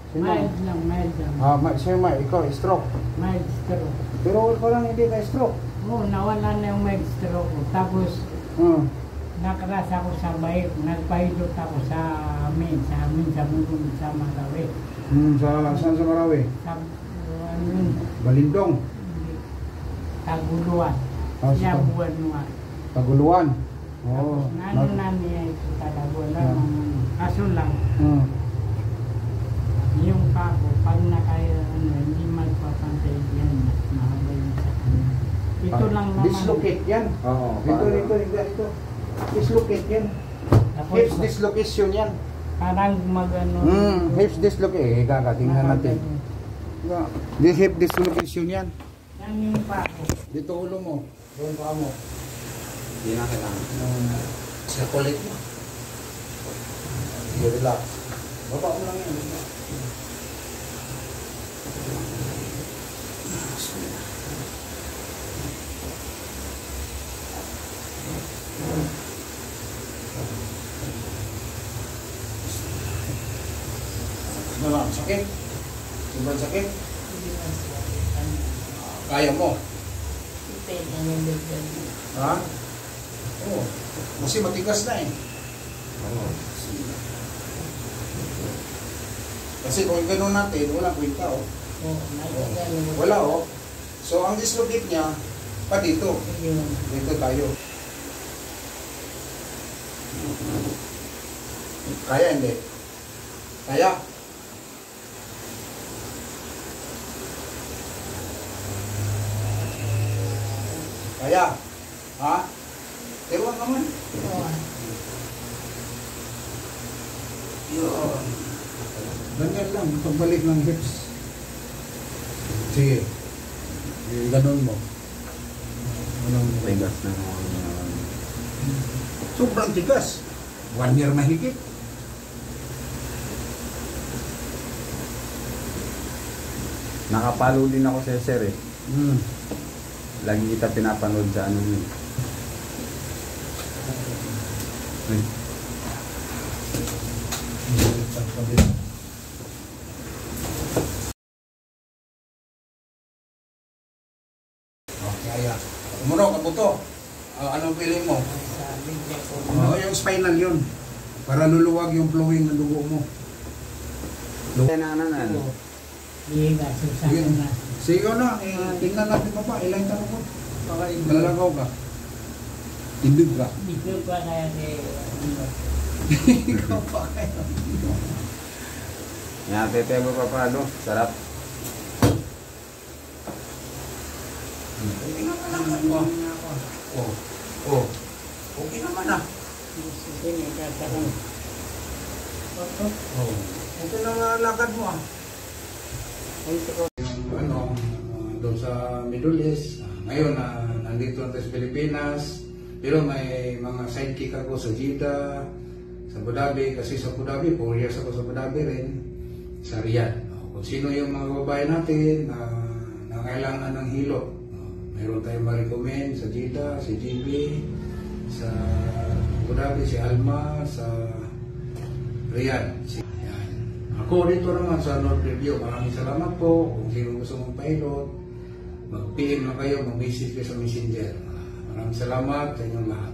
Mild lang, mild lang. Sa'yo ikaw, stroke. Mild stroke. Pero parang hindi ka stroke. Oo, nawala na yung mild stroke ko. Tapos, nakaras ako sa bayot. Nagpahilot ako sa amin, sa Bukong, sa Marawi. Saan sa Marawi? Sa, yun, Balindong. Taguluan. Siya buwan mo. Taguluan. Tapos, na niya ito talaga. Kaso lang, yung pako, pag hindi magpapantay yan, mahaba yung sa kanya. Ito lang naman. Dislocate yan. Ito. Dislocate yan. Hips dislocation yan. Parang mag-ano. Hips dislocate. Tingnan natin. This hip dislocation yan. Yan yung pako. Dito ulo mo. Doon pa mo. Hindi na kailangan. Circulate mo. Relax. Baba mo lang yan. Ano lang, sakit? Sobrang sakit? Kaya mo? Ha? Oo. Kasi matigas na eh. Kasi kung gano'n natin, walang kwenta oh. Wala oh. So ang dislocate niya, pa dito. Dito tayo. Kaya hindi? Kaya? Kaya? Ha? Ewan naman. Yun. Ganyan lang, pagbalik ng hips. Sige. Ganon mo. Tigas na. Sobrang tigas. 1 year mahigit. Nakapalo din ako sa sir eh. Lagi kita pinapanood sa ano yun. Kaya. Umuno, kabuto. Anong feeling mo? Yung spinal yun. Para luluwag yung flowing ng dugo mo. Sige na, tingnan natin pa pa. Ilang tanong mo? Malalagaw ka? Tindog ka? Tindog ka kaya Ikaw pa kaya. Yan, tetebo pa palo. Sarap. Okay naman ang ano. Okay naman ah. Okay na nga lakad mo ah. Yung doon sa Middle East. Ngayon nandito na sa Pilipinas. Pero may mga sidekick ako sa Jeddah, sa Abu Dhabi. Kasi sa Abu Dhabi, 4 years ako sa Abu Dhabi rin. Sa Riyadh. Kung sino yung mga babae natin na kailangan ng hilo. Mayroon tayong ma-recommend sa Jeddah, si JB, sa Abu Dhabi, si Alma, sa Riyadh. Yan. Ako dito naman sa North Review. Maraming salamat po. Kung sino gusto mong pilot, mag-PM na kayo, mag-message kayo sa Messenger. Maraming salamat sa inyong lahat.